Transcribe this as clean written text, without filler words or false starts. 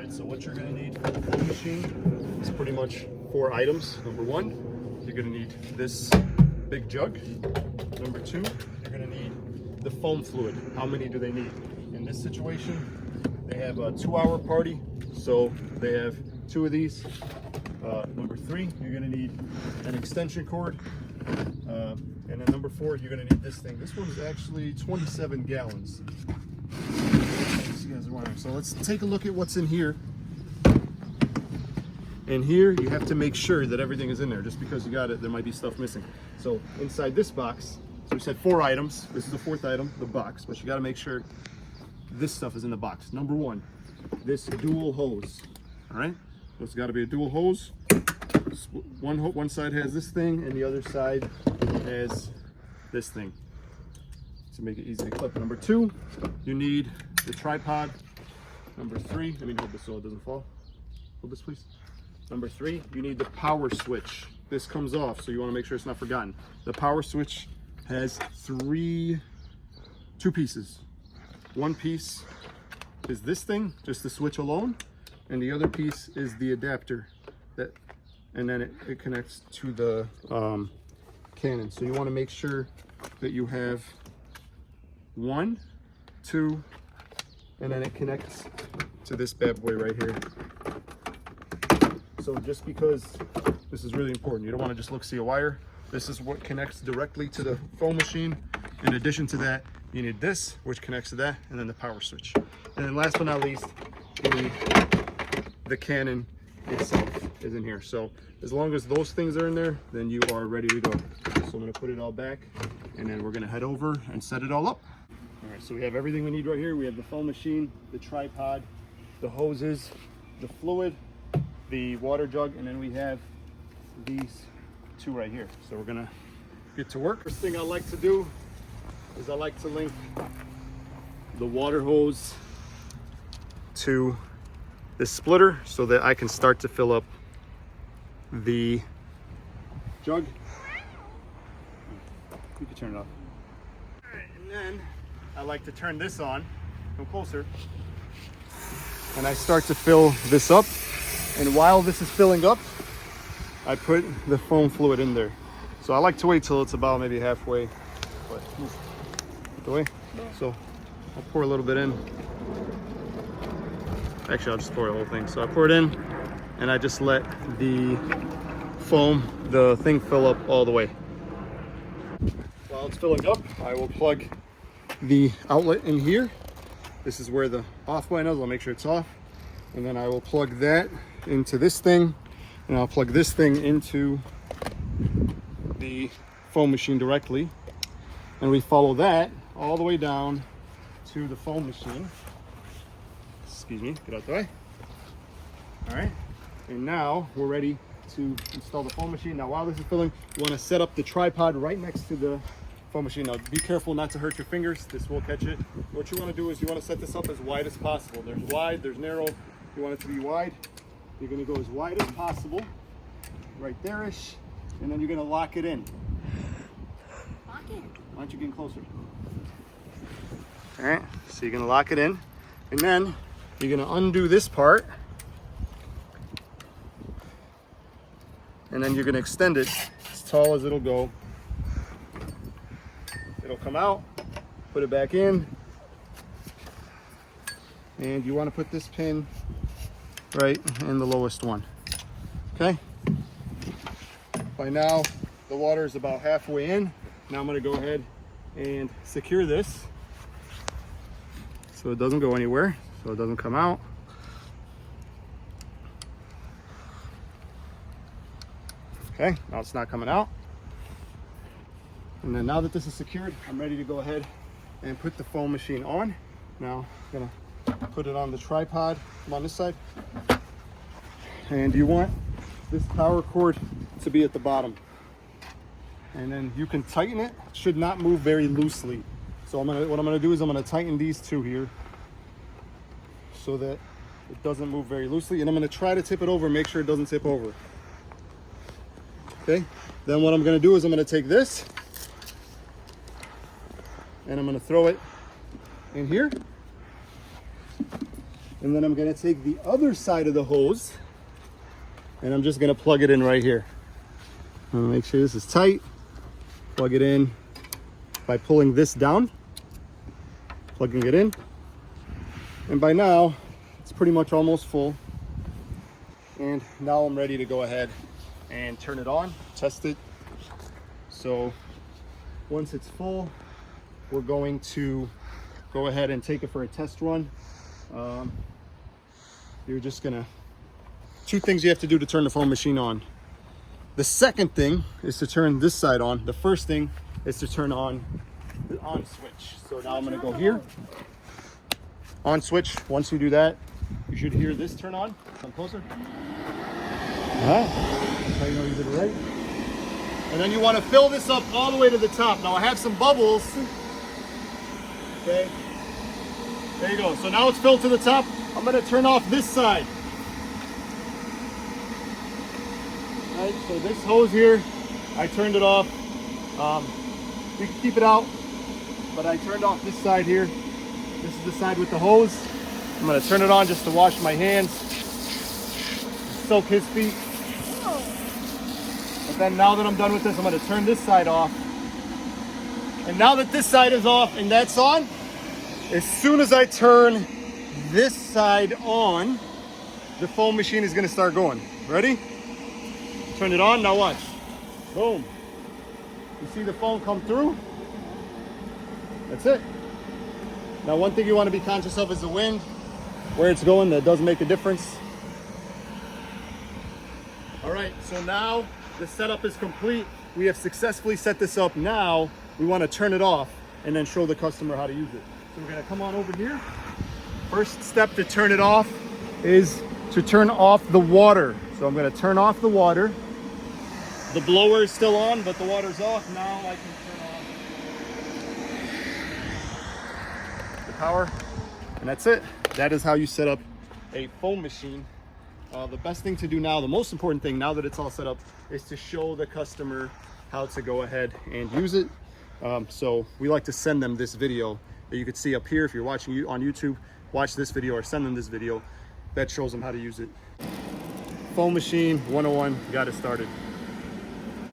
right, so what you're going to need for the foam machine is pretty much 4 items. Number 1, you're going to need this big jug. Number 2, you're going to need the foam fluid. How many do they need? In this situation, they have a 2-hour party, so they have 2 of these. Number 3, you're going to need an extension cord. And then number 4, you're going to need this thing. This one is actually 27 gallons. So let's take a look at what's in here. And here you have to make sure that everything is in there. Just because you got it, there might be stuff missing. So inside this box, so we said 4 items. This is the 4th item, the box. But you got to make sure this stuff is in the box. Number 1, this dual hose. All right, so it's got to be a dual hose. One side has this thing, and the other side has this thing to make it easy to clip. Number 2, you need the tripod. Number 3, let me hold this so it doesn't fall. Hold this, please. Number 3, you need the power switch. This comes off, so you want to make sure it's not forgotten. The power switch has 2 pieces. One piece is this thing, just the switch alone, and the other piece is the adapter and then it connects to the cannon. So you want to make sure that you have 1, 2, and then it connects to this bad boy right here. So just because this is really important, you don't want to just see a wire. This is what connects directly to the foam machine. In addition to that, you need this, which connects to that, and then the power switch. And then last but not least, you need the cannon itself is in here. So as long as those things are in there, then you are ready to go. So I'm going to put it all back, and then we're going to head over and set it all up. All right, so we have everything we need right here. We have the foam machine, the tripod, the hoses, the fluid, the water jug, and then we have these 2 right here. So we're going to get to work. First thing I like to do is I like to link the water hose to this splitter so that I can start to fill up the jug. You can turn it off. All right, and then I like to turn this on. Come closer. And I start to fill this up. And while this is filling up, I put the foam fluid in there. So I like to wait till it's about maybe halfway. But move the way. So I'll pour a little bit in. Actually, I'll just pour the whole thing. So I pour it in, and I just let the foam, the thing fill up all the way. While it's filling up, I will plug the outlet in here. This is where the off button is. I'll make sure it's off. And then I will plug that into this thing, and I'll plug this thing into the foam machine directly. And we follow that all the way down to the foam machine. Excuse me, get out the way. All right, and now we're ready to install the foam machine. Now while this is filling, you want to set up the tripod right next to the foam machine. Now be careful not to hurt your fingers, this will catch it. What you want to do is you want to set this up as wide as possible. There's wide, there's narrow. You want it to be wide. You're going to go as wide as possible, right there-ish, and then you're going to lock it in. Lock it. Why don't you get closer? All right, so you're going to lock it in, and then you're going to undo this part, and then you're going to extend it as tall as it'll go. It'll come out, put it back in, and you want to put this pin right in the lowest one. Okay? By now, the water is about halfway in. Now I'm going to go ahead and secure this so it doesn't go anywhere, so it doesn't come out. Okay, now it's not coming out. And then now that this is secured, I'm ready to go ahead and put the foam machine on. Now I'm gonna put it on the tripod. I'm on this side. And you want this power cord to be at the bottom. And then you can tighten it. It should not move very loosely. So what I'm gonna do is I'm gonna tighten these 2 here so that it doesn't move very loosely. And I'm gonna try to tip it over, make sure it doesn't tip over. Okay, then what I'm gonna do is I'm gonna take this and I'm gonna throw it in here. And then I'm gonna take the other side of the hose and I'm just gonna plug it in right here. I'm gonna make sure this is tight. Plug it in by pulling this down, plugging it in. And by now, it's pretty much almost full. And now I'm ready to go ahead and turn it on, test it. So once it's full, we're going to go ahead and take it for a test run. You're just gonna, two things you have to do to turn the foam machine on. The second thing is to turn this side on. The first thing is to turn on the on switch. So now I'm gonna go here, on switch. Once you do that, you should hear this turn on. Come closer. That's how you know you did it right. And then you want to fill this up all the way to the top. Now I have some bubbles. Okay. There you go. So now it's filled to the top. I'm going to turn off this side. All right, so this hose here, I turned it off. You can keep it out, but I turned off this side here. This is the side with the hose. I'm going to turn it on just to wash my hands, soak his feet. But then now that I'm done with this, I'm going to turn this side off. And now that this side is off and that's on, as soon as I turn this side on, the foam machine is going to start going. Ready? Turn it on. Now watch. Boom. You see the foam come through? That's it. Now one thing you want to be conscious of is the wind. Where it's going, that does make a difference. All right, so now the setup is complete. We have successfully set this up. Now we want to turn it off and then show the customer how to use it. So we're going to come on over here. First step to turn it off is to turn off the water. So I'm going to turn off the water. The blower is still on, but the water's off. Now I can turn on the power, and that's it. That is how you set up a foam machine. The best thing to do now, the most important thing now that it's all set up, is to show the customer how to go ahead and use it. So we like to send them this video that you could see up here. If you're watching on YouTube, watch this video or send them this video that shows them how to use it. Foam machine 101, got it started.